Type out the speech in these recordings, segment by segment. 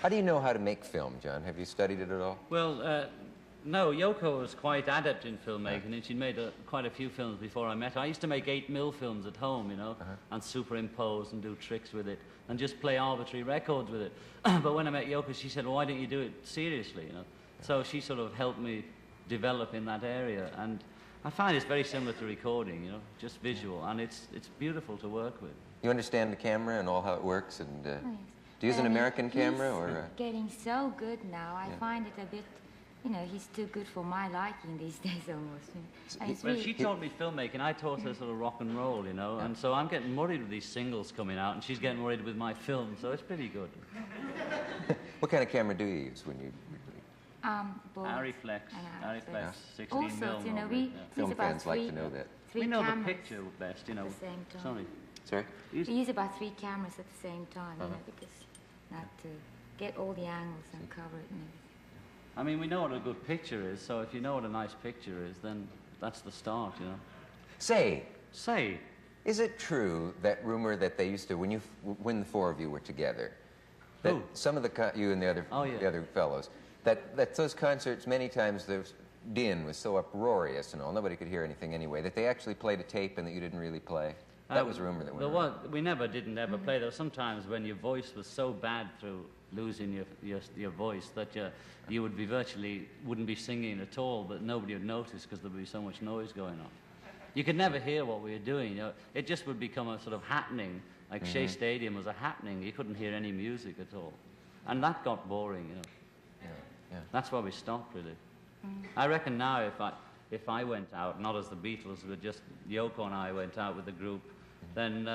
How do you know how to make film, John? Have you studied it at all? Well, no, Yoko was quite adept in filmmaking, and she'd made quite a few films before I met her. I used to make 8mm films at home, you know, and superimpose and do tricks with it, and just play arbitrary records with it. But when I met Yoko, she said, well, why don't you do it seriously, you know? So she sort of helped me develop in that area, and I find it's very similar to recording, you know, just visual, and it's beautiful to work with. You understand the camera and all how it works, and Oh, yes. do you use an American camera, He's or? getting so good now. I find it a bit, you know, he's too good for my liking these days almost. You know. And it's Well, really, she taught me filmmaking, I taught her sort of rock and roll, you know, and so I'm getting worried with these singles coming out, and she's getting worried with my film, so it's pretty good. What kind of camera do you use when you? both. Ariflex, Ariflex, 16 Also, mil. you know, normally, we Film use about fans like to know that. three we know cameras the picture best, you know. at the same time. Sorry. Sorry? We use about 3 cameras at the same time, you know, because not to get all the angles and cover it and everything. I mean, we know what a good picture is, so if you know what a nice picture is, then that's the start, you know. Say, is it true, that rumor that they used to, when the 4 of you were together, that Who? some of the, you and the other, Oh, yeah. the other fellows, that those concerts, many times the din was so uproarious and all, nobody could hear anything anyway, that they actually played a tape and that you didn't really play? That was a rumor that went around. We didn't ever play. There were sometimes when your voice was so bad through losing your voice that you would be wouldn't be singing at all, but nobody would notice because there would be so much noise going on. You could never hear what we were doing. You know, it just would become a sort of happening, like Shea Stadium was a happening. You couldn't hear any music at all. And that got boring, you know. Yeah. That's why we stopped, really. I reckon now if I went out, not as the Beatles, but just Yoko and I went out with the group, then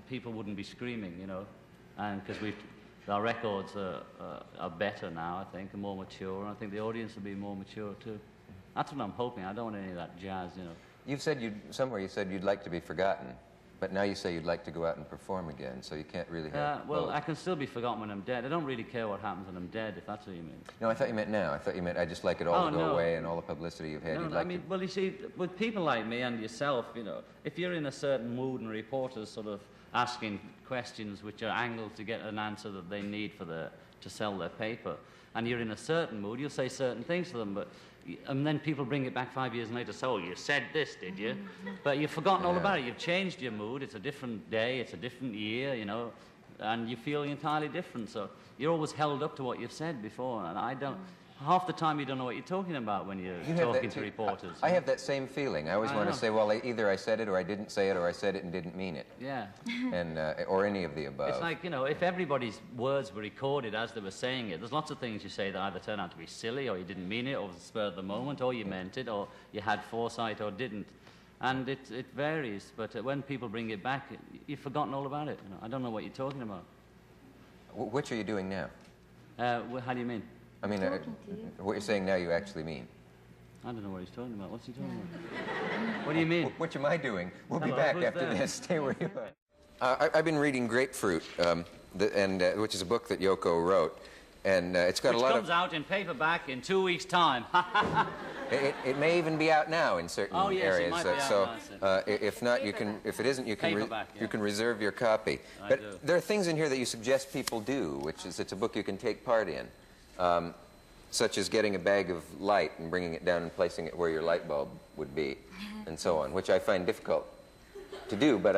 people wouldn't be screaming, you know, and because our records are better now, I think, and more mature, and I think the audience will be more mature too. That's what I'm hoping. I don't want any of that jazz, you know. You've said somewhere you said you'd like to be forgotten, but now you say you'd like to go out and perform again, so you can't really have Well, both. I can still be forgotten when I'm dead. I don't really care what happens when I'm dead, if that's what you mean. No, I thought you meant now. I thought you meant I just like it all to go away and all the publicity you've had. No, you'd I like mean, to... well, you see, with people like me and yourself, you know, if you're in a certain mood and reporters sort of asking questions which are angled to get an answer that they need to sell their paper, and you're in a certain mood, you'll say certain things to them, and then people bring it back 5 years later, so you said this, did you? But you've forgotten all about it. You've changed your mood. It's a different day. It's a different year, you know, and you feel entirely different. So you're always held up to what you've said before, and I don't... Half the time you don't know what you're talking about when you're talking to reporters. I have that same feeling. I always want to say, well, either I said it or I didn't say it, or I said it and didn't mean it. Yeah. And, or any of the above. It's like, you know, if everybody's words were recorded as they were saying it, there's lots of things you say that either turn out to be silly, or you didn't mean it, or was the spur of the moment, or you meant it, or you had foresight, or didn't. And it varies, but when people bring it back, you've forgotten all about it. You know, I don't know what you're talking about. Which are you doing now? How do you mean? I mean, what you're saying now you actually mean. I don't know what he's talking about. What's he talking about? What do you mean? Which am I doing? We'll be Hello, back who's after there? this. Stay where you are. I've been reading Grapefruit, which is a book that Yoko wrote, and it's got a lot of... Which comes out in paperback in 2 weeks' time. It may even be out now in certain areas. It might be so out now, if not, you can. If it isn't, you can. You can reserve your copy. I But do. there are things in here that you suggest people do, which is it's a book you can take part in, such as getting a bag of light and bringing it down and placing it where your light bulb would be, and so on, which I find difficult to do, but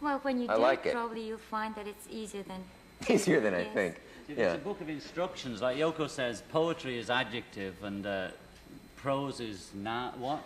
Well, when you I do like it, it. probably you'll find that it's easier than... easier than I Yes. think. It's Yeah. a book of instructions. Like Yoko says, poetry is adjective and prose is what?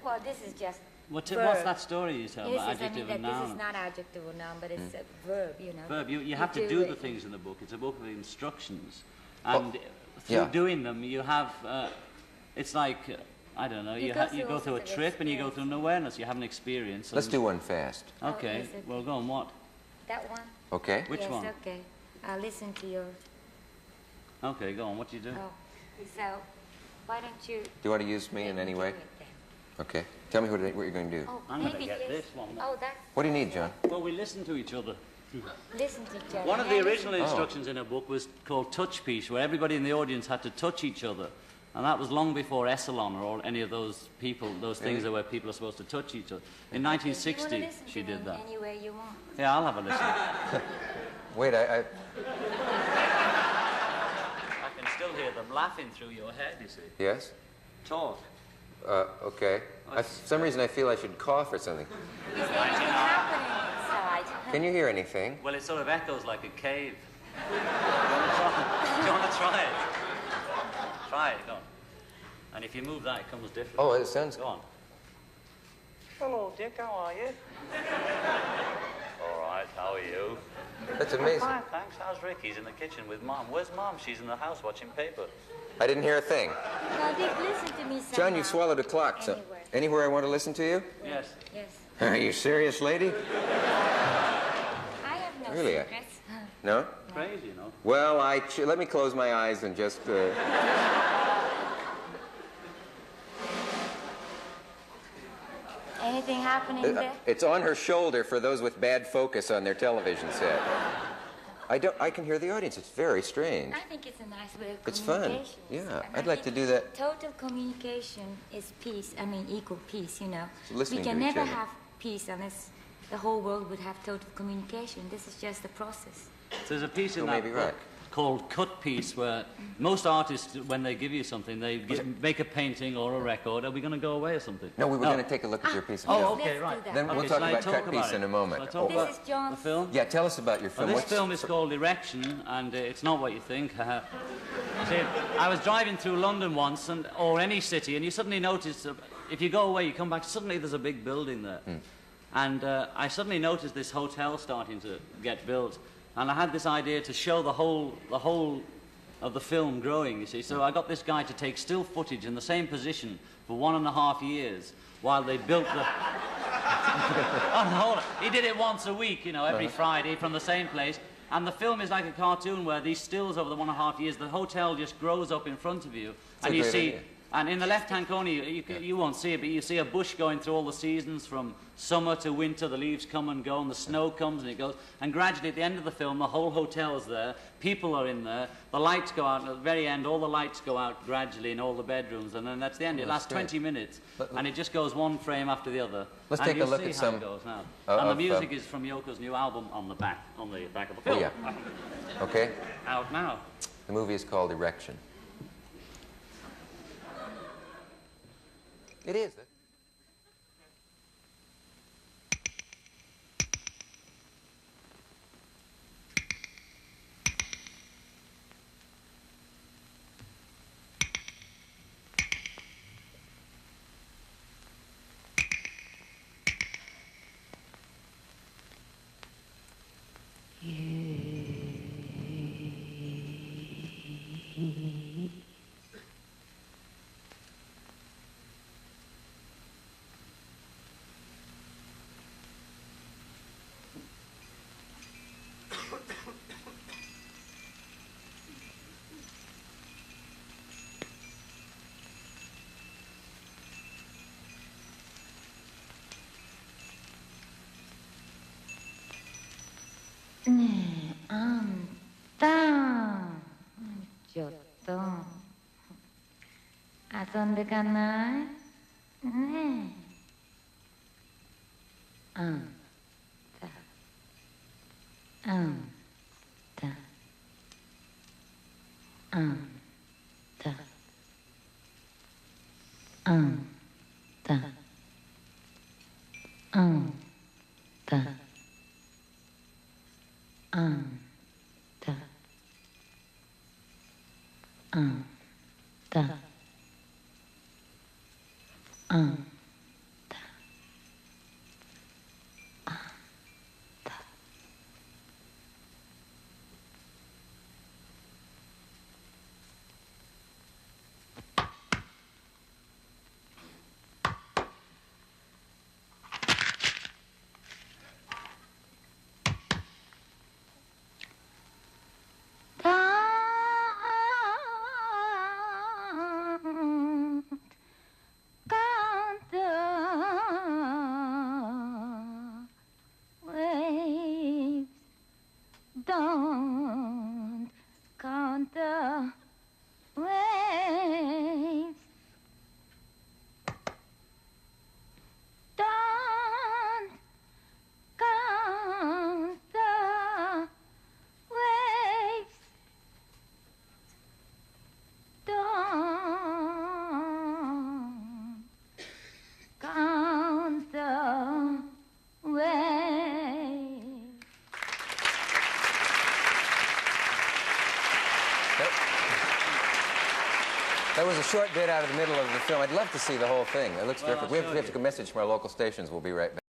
Well, this is just What's verb. that story you tell This about is, I adjective mean, and that noun? this is not adjective or noun, but it's a verb, you know. Verb. You have to do the it. things in the book. It's a book of instructions. And through yeah. doing them, you have... it's like, I don't know, you go through a sorts of trip and you go through an awareness. You have an experience. Let's do one fast. Okay. yes, okay. Well, go on. What? That one? Okay. Which yes, one? okay. I'll listen to yours. Okay, go on. What do you do? Oh, so why don't you... Do you want to use me in any way? do it then? Okay. Tell me what you're going to do. Oh, I'm going to maybe get yes. this one. Oh, that's... What do you need, John? Well, we listen to each other. Listen to each other. One of the Yeah, original listen. instructions in a book was called Touch Piece, where everybody in the audience had to touch each other. And that was long before Essalon or any of those people, those things where people are supposed to touch each other. In You 1960, wanna listen she to did them that. any way you want. Yeah, I'll have a listen. Wait, laughing through your head, you see. Yes? Talk. Okay. For some reason I feel I should cough or something. Is there anything happening inside? Can you hear anything? Well, it sort of echoes like a cave. Do you want to try it? Try it, go on. And if you move that, it comes different. Oh, it sounds... Go on. Hello, Dick, how are you? All right, how are you? That's amazing. Fine, thanks. How's Rick? He's in the kitchen with Mom. Where's Mom? She's in the house watching paper. I didn't hear a thing. Now, Dick, listen to me somehow. John, you swallowed a clock. So anywhere I want to listen to you? Yes. Yes. Are you serious, lady? I have no Really? secrets. No? Crazy, you know. Well, let me close my eyes and just... Anything happening there? It's on her shoulder for those with bad focus on their television set. I can hear the audience. It's very strange. I think it's a nice way of It's fun. communication. Yeah, And I'd I like to think do that. Total communication is peace. I mean, equal peace, you know. Listening we can to each never other. have peace unless the whole world would have total communication. This is just a process. There's a piece in You may that be book right. called Cut Piece where most artists, when they give you something, they make a painting or a record. Are we going to go away or something? No, we were going to take a look at your piece of Oh, film. okay, Let's right. do that. Then we'll Okay, talk shall I about talk cut about piece it? in a moment. Shall I talk This about is the John's. film? Yeah, tell us about your Well, film. this What's- film is called Erection, and it's not what you think. See, I was driving through London once, or any city, and you suddenly notice, if you go away, you come back, suddenly there's a big building there. And I suddenly noticed this hotel starting to get built, and I had this idea to show the whole of the film growing, you see. So I got this guy to take still footage in the same position for 1.5 years while they built the... He did it once a week, you know, every Friday from the same place. And the film is like a cartoon where these stills over the 1.5 years, the hotel just grows up in front of you. And a you great see... idea. And in the left-hand corner, you won't see it, but you see a bush going through all the seasons from summer to winter. The leaves come and go, and the snow comes and it goes. And gradually, at the end of the film, the whole hotel is there. People are in there. The lights go out. And at the very end, all the lights go out gradually in all the bedrooms. And then that's the end. It lasts 20 minutes. And it just goes one frame after the other. Let's and take a you'll look see at how some it goes now. of, And the music is from Yoko's new album on the back of the film. Oh, yeah. Okay. Out now. The movie is called Erection. It is. 네, 안다. 좋다. 遊んでかないねえ。あんた。あんた。あんた。あんた。あんた。あんた。あんた。あんた。That was a short bit out of the middle of the film. I'd love to see the whole thing. It looks terrific. We have to get a message from our local stations. We'll be right back.